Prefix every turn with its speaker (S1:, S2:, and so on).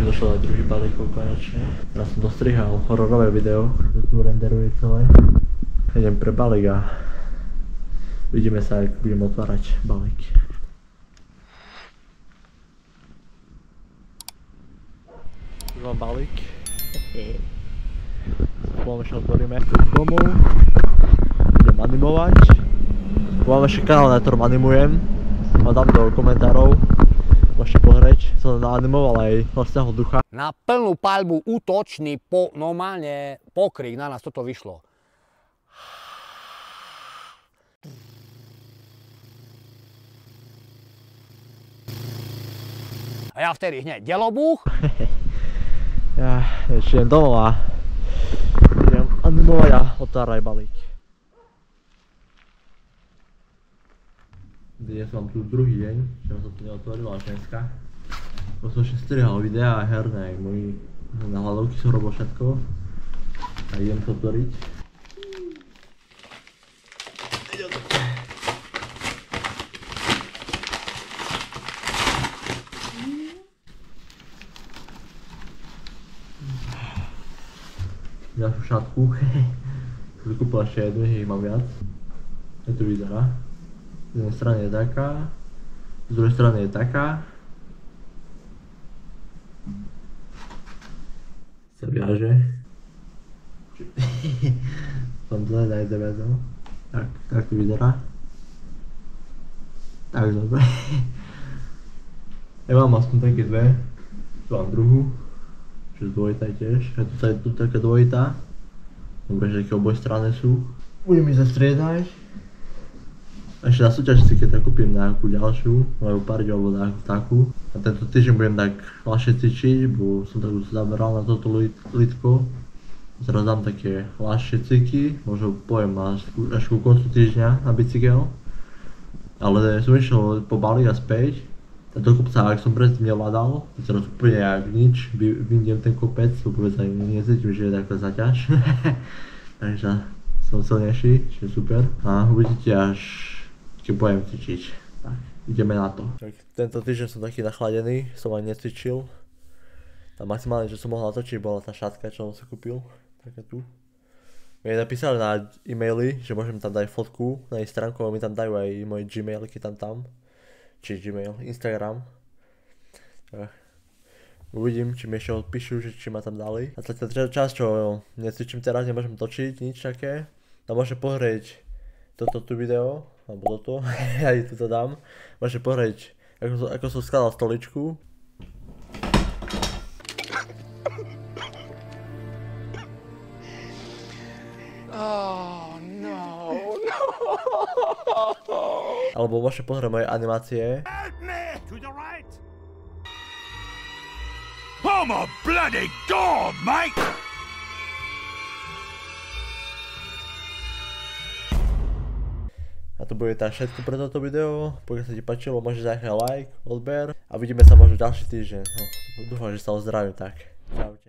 S1: mi došlo aj druhý balík konečne. Teraz som dostrihal hororové video, ktoré tu renderuje celé. Idem pre balík a vidíme sa, ako budem otvárať balík. Už mám balík. Pomalšie otvoríme domov. Budem animovať. Mám ešte kanál, na ktorom animujem. A dám do komentárov. Môžete pozrieť, som naanimoval aj vlastného ducha.
S2: Na plnú paľbu útočný normálne pokrik, na nás toto vyšlo. A ja vtedy hneď delobúch.
S1: Ja ešte idem domov a idem animovať a otvárať balík. Dnes mám tu druhý deň, čo som to neotvoril až dneska. Som ešte strihal videá a herné, aj moji na hľadovky som robil všetko. A idem to otvoriť. Ďalšiu šatku. Som kúpil ešte jednu, ich mám viac. Je to vyzerá. Z jednej strany je taká, z druhej strany je taká. Sa viaže. Som dole na jeden väzol. Tak to vyzerá. Tak dobre. Ja mám aspoň také dve. Tu mám druhú. Čiže dvojitá tiež. A tu taká dvojitá. Dobre, že také oboje strany sú. Budem ich zastriedať. Ešte na súťažci, keď tak kúpim nejakú ďalšiu, alebo pár alebo nejakú takú. A tento týždeň budem tak ľahšie cvičiť, bo som tak už zameral na toto lidko. Teraz dám také ľahšie cviky, možno pojem až ku koncu týždňa na bicykel. Ale som išiel po balík a späť. A do kopca, ak som predtým nevládal, teraz úplne jak nič, vyjdem ten kopec, lebo vôbec ani necítim, že je taká zaťaž. Takže som silnejší, čo je super. A uvidíte až keď budem cvičiť. Tak, ideme na to. Tak, tento týždeň som taký nachladený, som ani necvičil. Tá maximálne, čo som mohol natočiť, bola tá šatka, čo som si kúpil. Taká tu. Mi napísali na e-maily, že môžem tam dať fotku na ich stránku, a mi tam dajú aj moje Gmail, keď tam. Či Gmail, Instagram. Tak. Uvidím, či mi ešte odpíšu, že či ma tam dali. A tá časť, čo necvičím teraz, nemôžem točiť, nič také. No môžem pozrieť toto tu video, alebo toto, aj tu to dám. Môžete pozrieť, ako som skladal stoličku.
S2: Oh, no.
S1: Alebo môžete pozrieť moje animácie.
S3: I'm a bloody god, mate!
S1: A to bude tak všetko pre toto video. Pokiaľ sa ti páčilo, môžeš dať like, odber a vidíme sa možno ďalší týždeň. No, dúfam, že sa ozdravím tak. Čau.